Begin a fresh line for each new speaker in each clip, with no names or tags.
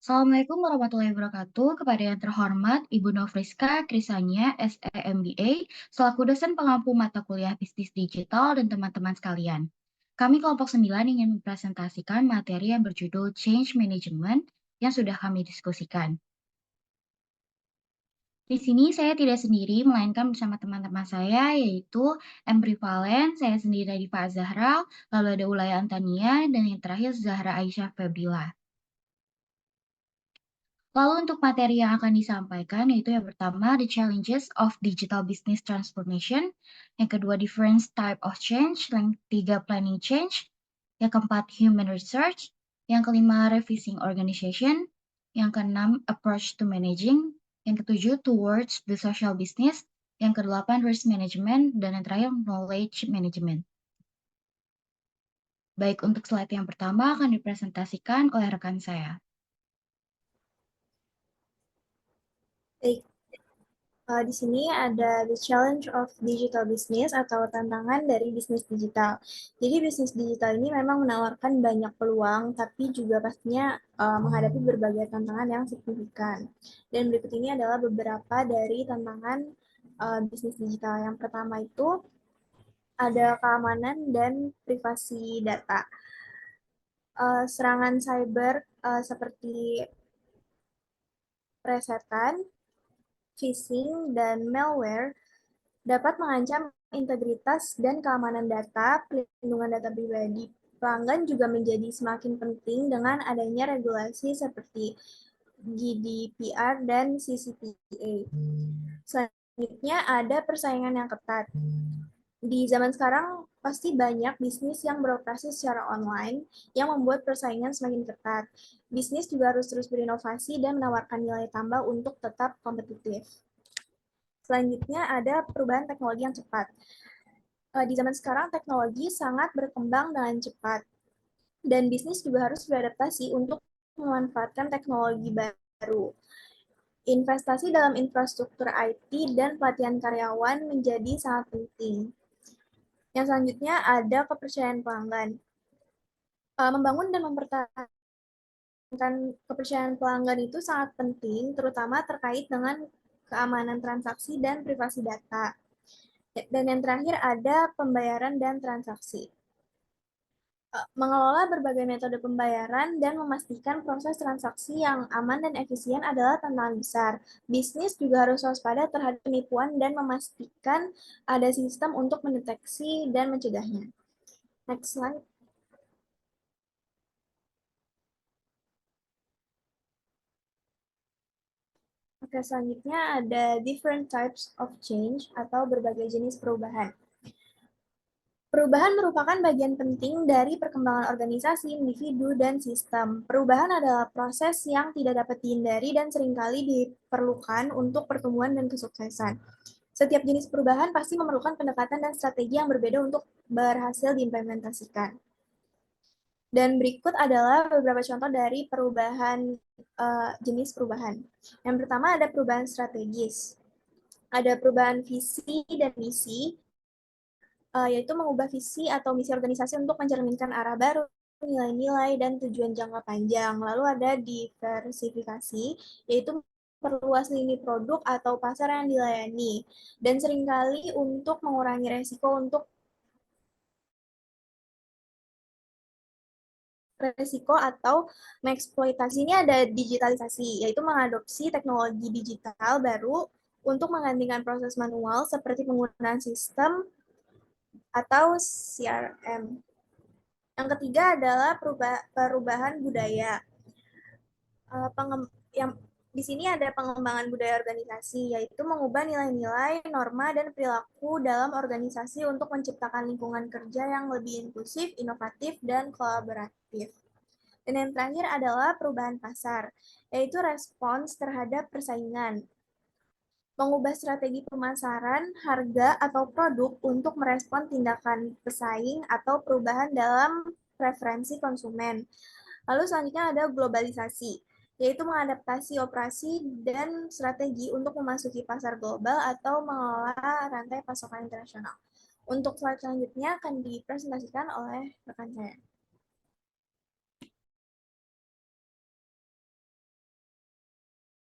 Assalamualaikum warahmatullahi wabarakatuh. Kepada yang terhormat Ibu Nofriska Krisania, SEMBA, selaku dosen pengampu mata kuliah bisnis digital dan teman-teman sekalian. Kami kelompok 9 ingin mempresentasikan materi yang berjudul Change Management yang sudah kami diskusikan. Di sini saya tidak sendiri, melainkan bersama teman-teman saya, yaitu Embri Valen, saya sendiri dari Pak Zahra, lalu ada Ulaya Antania, dan yang terakhir Zahra Aisyah Febrila. Lalu untuk materi yang akan disampaikan yaitu yang pertama the challenges of digital business transformation, yang kedua different type of change, yang ketiga planning change, yang keempat human research, yang kelima revising organization, yang keenam approach to managing, yang ketujuh towards the social business, yang kedelapan risk management, dan yang terakhir knowledge management. Baik, untuk slide yang pertama akan dipresentasikan oleh rekan saya.
Baik, di sini ada the challenge of digital business atau tantangan dari bisnis digital. Jadi bisnis digital ini memang menawarkan banyak peluang, tapi juga pastinya menghadapi berbagai tantangan yang signifikan. Dan berikut ini adalah beberapa dari tantangan bisnis digital. Yang pertama itu ada keamanan dan privasi data. Serangan cyber seperti presetan, phishing, dan malware dapat mengancam integritas dan keamanan data, pelindungan data pribadi pelanggan juga menjadi semakin penting dengan adanya regulasi seperti GDPR dan CCPA. Selanjutnya ada persaingan yang ketat. Di zaman sekarang pasti banyak bisnis yang beroperasi secara online yang membuat persaingan semakin ketat. Bisnis juga harus terus berinovasi dan menawarkan nilai tambah untuk tetap kompetitif. Selanjutnya ada perubahan teknologi yang cepat. Di zaman sekarang teknologi sangat berkembang dengan cepat dan bisnis juga harus beradaptasi untuk memanfaatkan teknologi baru. Investasi dalam infrastruktur IT dan pelatihan karyawan menjadi sangat penting. Yang selanjutnya ada kepercayaan pelanggan. Membangun dan mempertahankan kepercayaan pelanggan itu sangat penting, terutama terkait dengan keamanan transaksi dan privasi data. Dan yang terakhir ada pembayaran dan transaksi. Mengelola berbagai metode pembayaran dan memastikan proses transaksi yang aman dan efisien adalah tantangan besar. Bisnis juga harus waspada terhadap penipuan dan memastikan ada sistem untuk mendeteksi dan mencegahnya. Next slide. Oke, selanjutnya ada different types of change atau berbagai jenis perubahan. Perubahan merupakan bagian penting dari perkembangan organisasi, individu, dan sistem. Perubahan adalah proses yang tidak dapat dihindari dan seringkali diperlukan untuk pertumbuhan dan kesuksesan. Setiap jenis perubahan pasti memerlukan pendekatan dan strategi yang berbeda untuk berhasil diimplementasikan. Dan berikut adalah beberapa contoh dari perubahan jenis perubahan. Yang pertama ada perubahan strategis. Ada perubahan visi dan misi, yaitu mengubah visi atau misi organisasi untuk mencerminkan arah baru, nilai-nilai, dan tujuan jangka panjang. Lalu ada diversifikasi, yaitu perluas lini produk atau pasar yang dilayani, dan seringkali untuk mengurangi resiko atau mengeksploitasi. Ini ada digitalisasi, yaitu mengadopsi teknologi digital baru untuk menggantikan proses manual seperti penggunaan sistem atau CRM. Yang ketiga adalah perubahan budaya. Yang di sini ada pengembangan budaya organisasi, yaitu mengubah nilai-nilai, norma, dan perilaku dalam organisasi untuk menciptakan lingkungan kerja yang lebih inklusif, inovatif, dan kolaboratif. Dan yang terakhir adalah perubahan pasar, yaitu respons terhadap persaingan. Mengubah strategi pemasaran, harga, atau produk untuk merespon tindakan pesaing atau perubahan dalam preferensi konsumen. Lalu selanjutnya ada globalisasi, yaitu mengadaptasi operasi dan strategi untuk memasuki pasar global atau mengelola rantai pasokan internasional. Untuk slide selanjutnya akan dipresentasikan oleh rekan saya.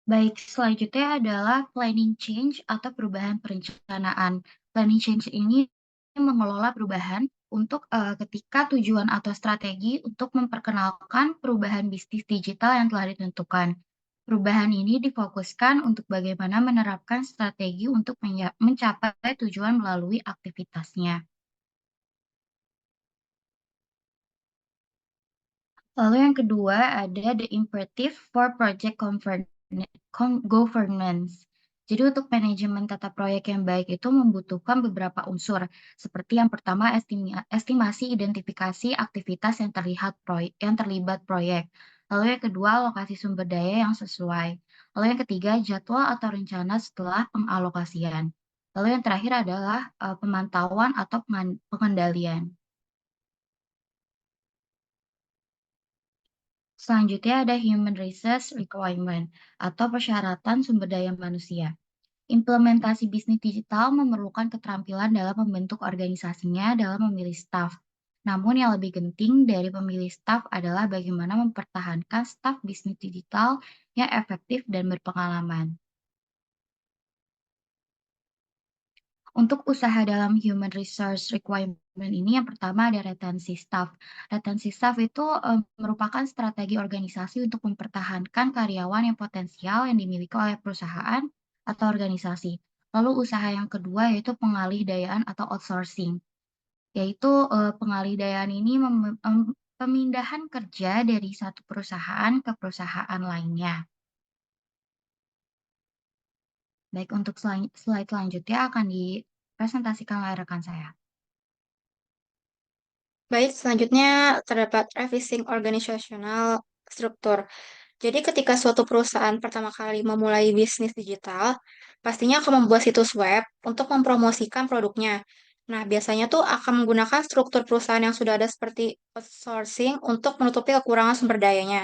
Baik, selanjutnya adalah planning change atau perubahan perencanaan. Planning change ini mengelola perubahan untuk ketika tujuan atau strategi untuk memperkenalkan perubahan bisnis digital yang telah ditentukan. Perubahan ini difokuskan untuk bagaimana menerapkan strategi untuk mencapai tujuan melalui aktivitasnya. Lalu yang kedua ada the imperative for project governance. Jadi untuk manajemen tata proyek yang baik itu membutuhkan beberapa unsur, seperti yang pertama estimasi identifikasi aktivitas yang terlibat proyek. Lalu yang kedua lokasi sumber daya yang sesuai. Lalu yang ketiga jadwal atau rencana setelah pengalokasian. Lalu yang terakhir adalah pemantauan atau pengendalian. Selanjutnya ada human resource requirement atau persyaratan sumber daya manusia. Implementasi bisnis digital memerlukan keterampilan dalam membentuk organisasinya dalam memilih staf. Namun yang lebih penting dari pemilih staf adalah bagaimana mempertahankan staf bisnis digital yang efektif dan berpengalaman. Untuk usaha dalam human resource requirement ini yang pertama ada retensi staff. Retensi staff itu merupakan strategi organisasi untuk mempertahankan karyawan yang potensial yang dimiliki oleh perusahaan atau organisasi. Lalu usaha yang kedua yaitu pengalih-dayaan atau outsourcing, yaitu pengalih-dayaan ini pemindahan kerja dari satu perusahaan ke perusahaan lainnya. Baik, untuk slide selanjutnya akan dipresentasikan oleh rekan saya.
Baik, selanjutnya terdapat revising organizational struktur. Jadi ketika suatu perusahaan pertama kali memulai bisnis digital, pastinya akan membuat situs web untuk mempromosikan produknya. Nah, biasanya tuh akan menggunakan struktur perusahaan yang sudah ada seperti outsourcing untuk menutupi kekurangan sumber dayanya.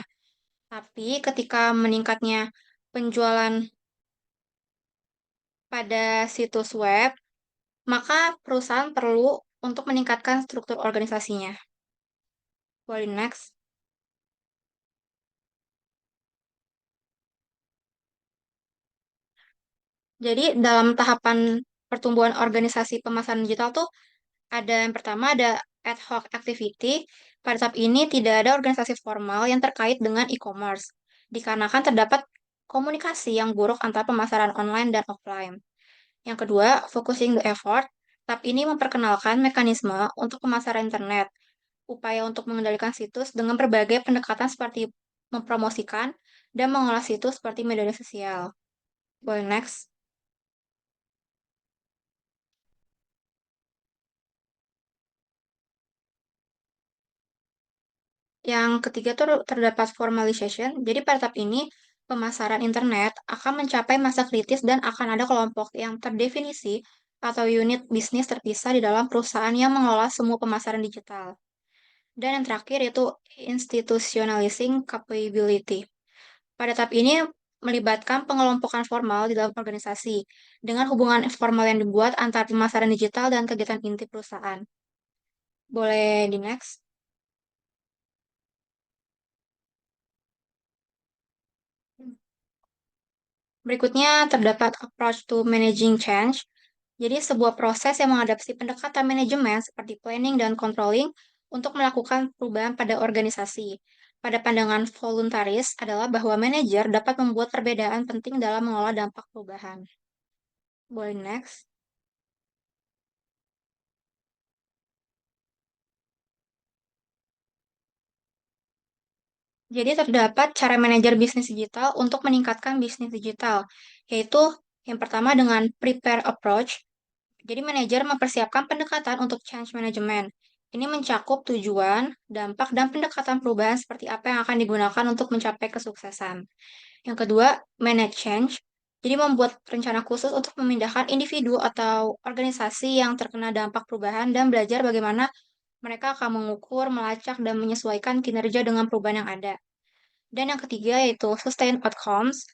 Tapi ketika meningkatnya penjualan pada situs web, maka perusahaan perlu untuk meningkatkan struktur organisasinya. Boleh next. Jadi dalam tahapan pertumbuhan organisasi pemasaran digital tuh ada yang pertama ada ad hoc activity. Pada tahap ini tidak ada organisasi formal yang terkait dengan e-commerce, dikarenakan terdapat komunikasi yang buruk antara pemasaran online dan offline. Yang kedua, focusing the effort. Tahap ini memperkenalkan mekanisme untuk pemasaran internet, upaya untuk mengendalikan situs dengan berbagai pendekatan seperti mempromosikan dan mengolah situs seperti media sosial. Boleh next. Yang ketiga tuh terdapat formalization. Jadi pada tahap ini, pemasaran internet akan mencapai masa kritis dan akan ada kelompok yang terdefinisi atau unit bisnis terpisah di dalam perusahaan yang mengelola semua pemasaran digital. Dan yang terakhir yaitu institutionalizing capability. Pada tahap ini melibatkan pengelompokan formal di dalam organisasi dengan hubungan formal yang dibuat antara pemasaran digital dan kegiatan inti perusahaan. Boleh di next. Berikutnya terdapat approach to managing change. Jadi sebuah proses yang mengadaptasi pendekatan manajemen seperti planning dan controlling untuk melakukan perubahan pada organisasi. Pada pandangan voluntaris adalah bahwa manajer dapat membuat perbedaan penting dalam mengolah dampak perubahan. Boleh next. Jadi terdapat cara manajer bisnis digital untuk meningkatkan bisnis digital, yaitu yang pertama dengan prepare approach. Jadi manajer mempersiapkan pendekatan untuk change management. Ini mencakup tujuan, dampak, dan pendekatan perubahan seperti apa yang akan digunakan untuk mencapai kesuksesan. Yang kedua, manage change. Jadi membuat rencana khusus untuk memindahkan individu atau organisasi yang terkena dampak perubahan dan belajar bagaimana mereka akan mengukur, melacak, dan menyesuaikan kinerja dengan perubahan yang ada. Dan yang ketiga yaitu sustain outcomes.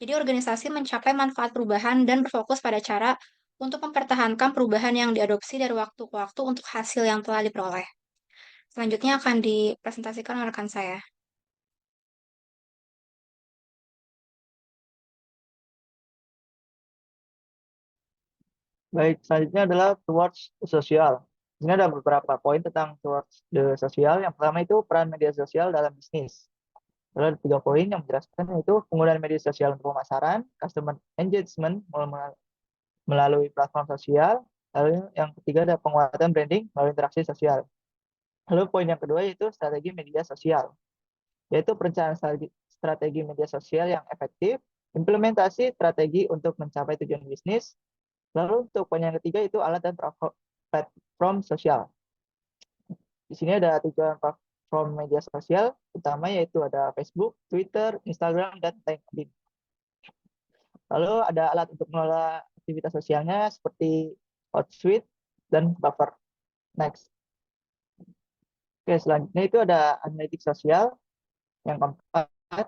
Jadi organisasi mencapai manfaat perubahan dan berfokus pada cara untuk mempertahankan perubahan yang diadopsi dari waktu ke waktu untuk hasil yang telah diperoleh. Selanjutnya akan dipresentasikan oleh rekan saya.
Baik, selanjutnya adalah towards the social. Di sini ada beberapa poin tentang towards the social. Yang pertama itu peran media sosial dalam bisnis. Lalu ada 3 poin yang menjelaskan, yaitu penggunaan media sosial untuk pemasaran, customer engagement melalui platform sosial. Lalu yang ketiga ada penguatan branding melalui interaksi sosial. Lalu poin yang kedua yaitu strategi media sosial, yaitu perencanaan strategi media sosial yang efektif, implementasi strategi untuk mencapai tujuan bisnis. Lalu untuk poin yang ketiga itu alat dan platform sosial. Di sini ada 3 platform media sosial utama, yaitu ada Facebook, Twitter, Instagram, dan LinkedIn. Lalu ada alat untuk mengelola aktivitas sosialnya seperti Hotsuite dan Buffer. Next. Oke, selanjutnya itu ada analitik sosial. Yang keempat,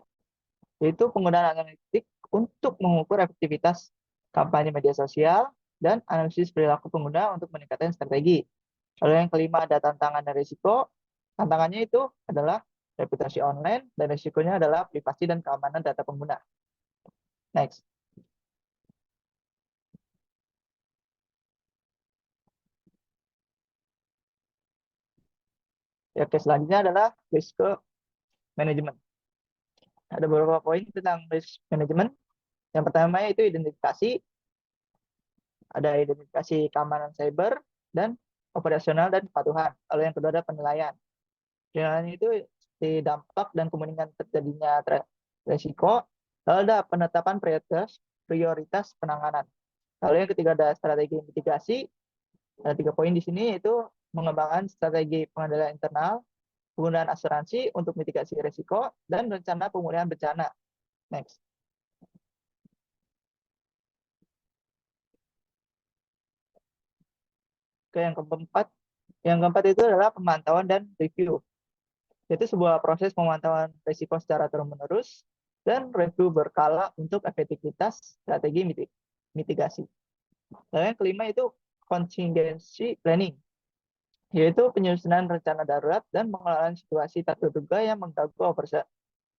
yaitu penggunaan analitik untuk mengukur efektivitas kampanye media sosial dan analisis perilaku pengguna untuk meningkatkan strategi. Lalu yang kelima ada tantangan dan risiko. Tantangannya itu adalah reputasi online dan risikonya adalah privasi dan keamanan data pengguna. Next. Oke, selanjutnya adalah risiko manajemen. Ada beberapa poin tentang risk management. Yang pertama itu identifikasi. Ada identifikasi keamanan cyber dan operasional dan kepatuhan. Lalu yang kedua ada penilaian. Penilaian itu seperti dampak dan kemungkinan terjadinya resiko. Lalu ada penetapan prioritas penanganan. Lalu yang ketiga ada strategi mitigasi. Ada 3 poin di sini, yaitu mengembangkan strategi pengendalian internal, penggunaan asuransi untuk mitigasi risiko, dan rencana pemulihan bencana. Next. Oke, yang keempat itu adalah pemantauan dan review. Yaitu sebuah proses pemantauan risiko secara terus-menerus dan review berkala untuk efektivitas strategi mitigasi. Lalu yang kelima itu contingency planning, yaitu penyusunan rencana darurat dan pengelolaan situasi tak terduga yang mengganggu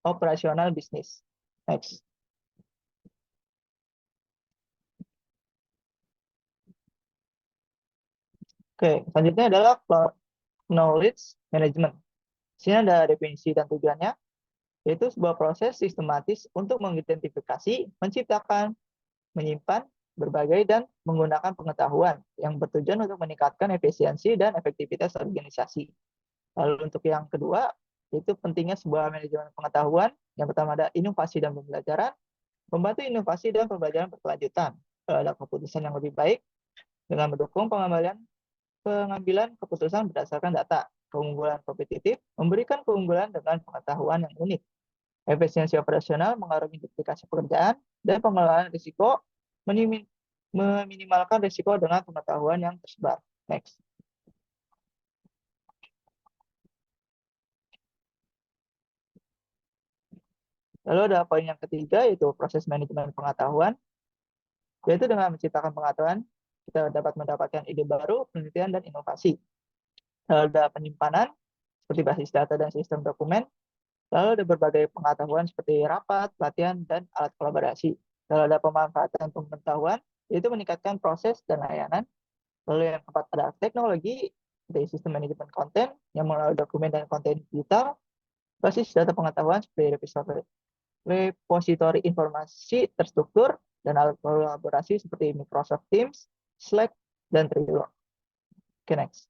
operasional bisnis. Next. Oke, selanjutnya adalah knowledge management. Di sini ada definisi dan tujuannya, yaitu sebuah proses sistematis untuk mengidentifikasi, menciptakan, menyimpan, berbagai, dan menggunakan pengetahuan yang bertujuan untuk meningkatkan efisiensi dan efektivitas organisasi. Lalu untuk yang kedua, yaitu pentingnya sebuah manajemen pengetahuan. Yang pertama ada inovasi dan pembelajaran, membantu inovasi dan pembelajaran berkelanjutan. Ada keputusan yang lebih baik dengan mendukung pengambilan keputusan berdasarkan data, keunggulan kompetitif, memberikan keunggulan dengan pengetahuan yang unik, efisiensi operasional, mengarungi duplikasi pekerjaan, dan pengelolaan risiko, meminimalkan risiko dengan pengetahuan yang tersebar. Next. Lalu ada poin yang ketiga, yaitu proses manajemen pengetahuan, yaitu dengan menciptakan pengetahuan, kita dapat mendapatkan ide baru, penelitian, dan inovasi. Lalu ada penyimpanan, seperti basis data dan sistem dokumen. Lalu ada berbagai pengetahuan seperti rapat, pelatihan, dan alat kolaborasi. Lalu ada pemanfaatan pengetahuan, yaitu meningkatkan proses dan layanan. Lalu yang keempat ada teknologi, dari sistem manajemen konten, yang melalui dokumen dan konten digital, basis data pengetahuan seperti repositori informasi terstruktur, dan alat kolaborasi seperti Microsoft Teams, Slack, dan Trello. Oke, next.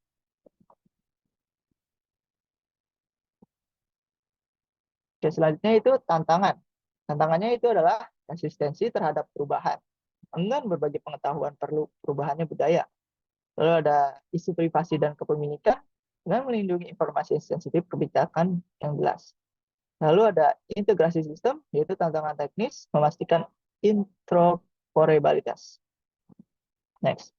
Oke, selanjutnya itu tantangan. Tantangannya itu adalah konsistensi terhadap perubahan. Enggan berbagi pengetahuan perlu perubahannya budaya. Lalu ada isu privasi dan kepemilikan dengan melindungi informasi sensitif, kebijakan yang jelas. Lalu ada integrasi sistem, yaitu tantangan teknis memastikan interoperabilitas. Next.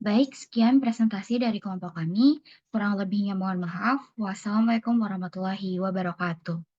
Baik, sekian presentasi dari kelompok kami. Kurang lebihnya mohon maaf. Wassalamualaikum warahmatullahi wabarakatuh.